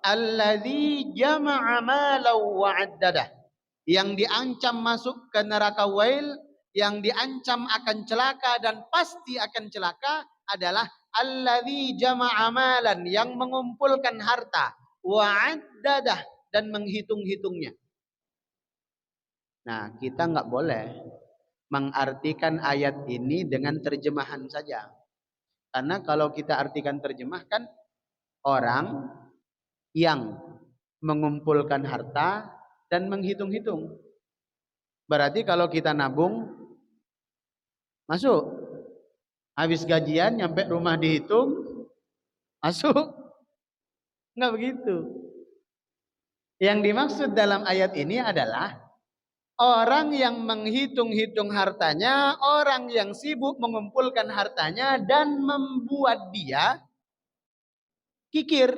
alladzi jama'a malan wa 'addadah, yang diancam masuk ke neraka wail, yang diancam akan celaka dan pasti akan celaka adalah alladzi jama'a malan, yang mengumpulkan harta, wa 'addadah, dan menghitung-hitungnya. Nah, kita nggak boleh mengartikan ayat ini dengan terjemahan saja. Karena kalau kita artikan terjemahkan, orang yang mengumpulkan harta dan menghitung-hitung. Berarti kalau kita nabung, masuk. Habis gajian, nyampe rumah dihitung, masuk. Enggak begitu. Yang dimaksud dalam ayat ini adalah orang yang menghitung-hitung hartanya, orang yang sibuk mengumpulkan hartanya dan membuat dia kikir,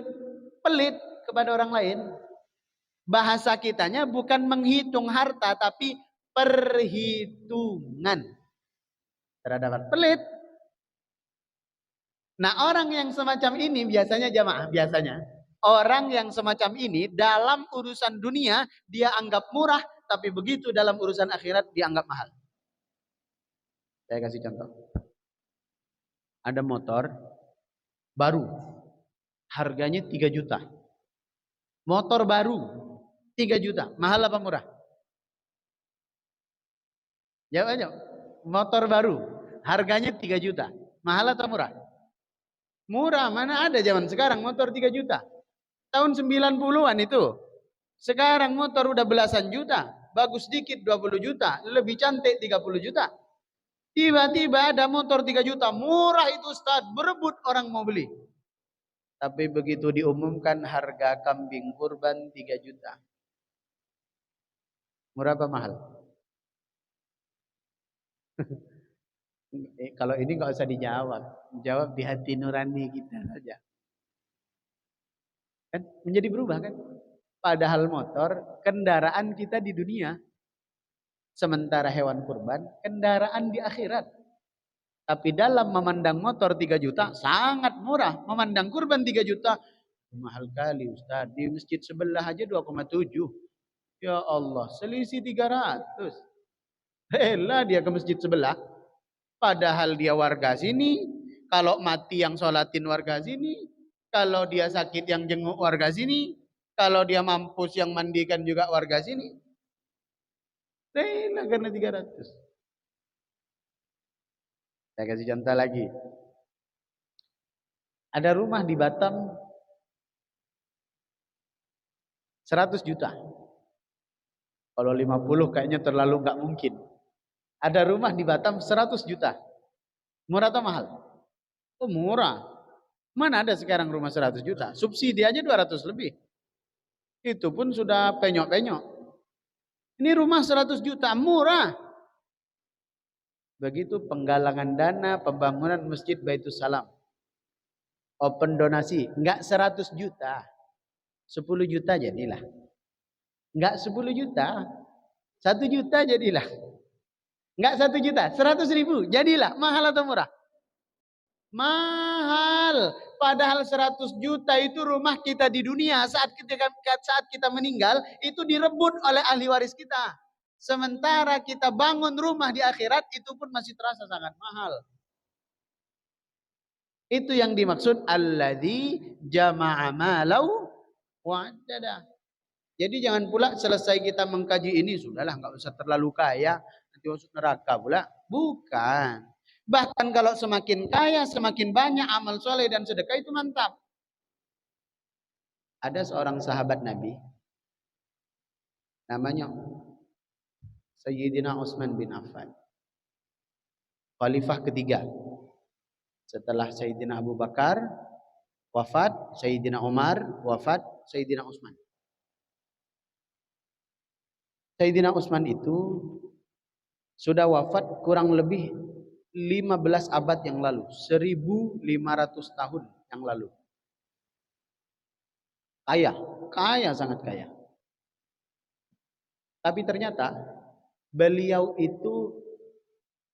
pelit kepada orang lain. Bahasa kitanya bukan menghitung harta, tapi perhitungan terhadap pelit. Nah, orang yang semacam ini biasanya jamaah, biasanya orang yang semacam ini dalam urusan dunia dia anggap murah, tapi begitu dalam urusan akhirat dianggap mahal. Saya kasih contoh. Ada motor baru, harganya 3 juta. Motor baru 3 juta, mahal apa murah? Jawab aja. Motor baru, harganya 3 juta, mahal atau murah? Murah, mana ada zaman sekarang motor 3 juta. Tahun 90-an itu. Sekarang motor udah belasan juta, bagus dikit 20 juta, lebih cantik 30 juta. Tiba-tiba ada motor 3 juta, murah itu Ustaz, berebut orang mau beli. Tapi begitu diumumkan harga kambing kurban 3 juta. Murah apa mahal? Kalau ini nggak usah dijawab. Jawab di hati nurani kita saja. Kan menjadi berubah kan? Padahal motor kendaraan kita di dunia. Sementara hewan kurban kendaraan di akhirat. Tapi dalam memandang motor 3 juta sangat murah. Memandang kurban 3 juta mahal kali Ustaz. Di masjid sebelah aja 2,7. Ya Allah, selisih 300. Rela dia ke masjid sebelah. Padahal dia warga sini. Kalau mati yang sholatin warga sini. Kalau dia sakit yang jenguk warga sini. Kalau dia mampus yang mandikan juga warga sini. Rela karena 300. Saya kasih contoh lagi. Ada rumah di Batam 100 juta. Kalau 50 kayaknya terlalu nggak mungkin. Ada rumah di Batam 100 juta. Murah atau mahal? Oh murah. Mana ada sekarang rumah 100 juta? Subsidi aja 200 lebih. Itu pun sudah penyok-penyok. Ini rumah 100 juta, murah. Begitu penggalangan dana pembangunan Masjid Baitus Salam. Open donasi, enggak 100 juta. 10 juta jadilah. Enggak 10 juta. 1 juta jadilah. Enggak 1 juta, 100.000 jadilah. Mahal atau murah? Mahal. Padahal 100 juta itu rumah kita di dunia. Saat kita meninggal, itu direbut oleh ahli waris kita. Sementara kita bangun rumah di akhirat, itu pun masih terasa sangat mahal. Itu yang dimaksud alladzi jama'a malau wa 'addadah. Jadi jangan pula selesai kita mengkaji ini, sudahlah nggak usah terlalu kaya, nanti masuk neraka pula. Bukan. Bahkan kalau semakin kaya, semakin banyak amal soleh dan sedekah itu mantap. Ada seorang sahabat Nabi, namanya Sayyidina Utsman bin Affan. Khalifah ketiga. Setelah Sayyidina Abu Bakar wafat, Sayyidina Umar wafat, Sayyidina Utsman. Sayyidina Utsman itu sudah wafat kurang lebih 15 abad yang lalu, 1500 tahun yang lalu. Kaya, sangat kaya. Tapi ternyata beliau itu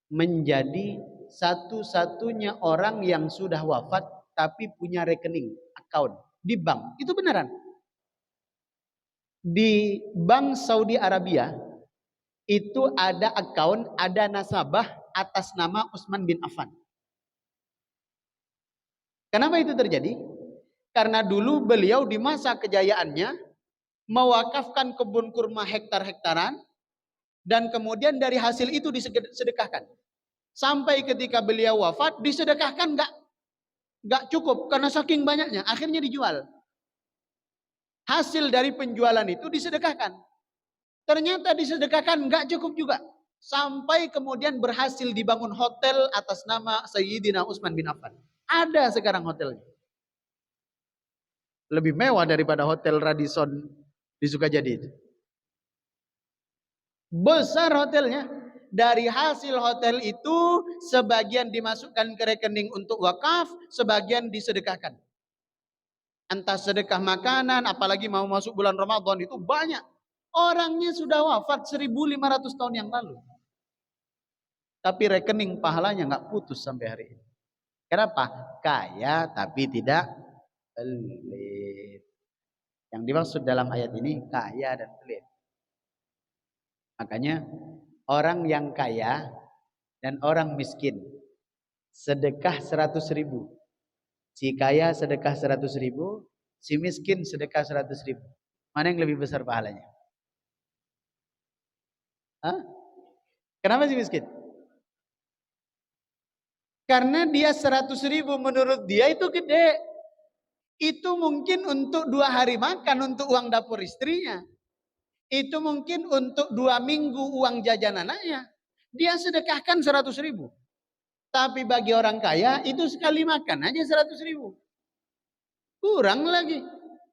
menjadi satu-satunya orang yang sudah wafat tapi punya rekening, account di bank. Itu beneran. Di Bank Saudi Arabia itu ada account, ada nasabah atas nama Utsman bin Affan. Kenapa itu terjadi? Karena dulu beliau di masa kejayaannya mewakafkan kebun kurma hektar-hektaran dan kemudian dari hasil itu disedekahkan. Sampai ketika beliau wafat disedekahkan nggak cukup karena saking banyaknya, akhirnya dijual. Hasil dari penjualan itu disedekahkan. Ternyata disedekahkan nggak cukup juga. Sampai kemudian berhasil dibangun hotel atas nama Sayyidina Utsman bin Affan. Ada sekarang hotelnya. Lebih mewah daripada hotel Radisson di Sukajadi itu. Besar hotelnya. Dari hasil hotel itu sebagian dimasukkan ke rekening untuk wakaf, sebagian disedekahkan. Entah sedekah makanan, apalagi mau masuk bulan Ramadan itu banyak. Orangnya sudah wafat 1500 tahun yang lalu. Tapi rekening pahalanya nggak putus sampai hari ini. Kenapa? Kaya tapi tidak pelit. Yang dimaksud dalam ayat ini kaya dan pelit. Makanya orang yang kaya dan orang miskin sedekah 100.000. Si kaya sedekah 100.000, si miskin sedekah 100.000. Mana yang lebih besar pahalanya? Hah? Kenapa si miskin? Karena dia 100.000 menurut dia itu gede. Itu mungkin untuk 2 hari makan untuk uang dapur istrinya. Itu mungkin untuk 2 minggu uang jajan anaknya. Dia sedekahkan 100.000. Tapi bagi orang kaya itu sekali makan aja 100.000. Kurang lagi.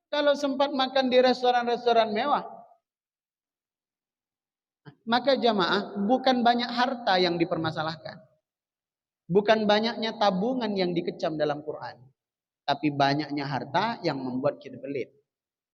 Kalau sempat makan di restoran-restoran mewah. Maka jamaah bukan banyak harta yang dipermasalahkan. Bukan banyaknya tabungan yang dikecam dalam Quran. Tapi banyaknya harta yang membuat kita pelit.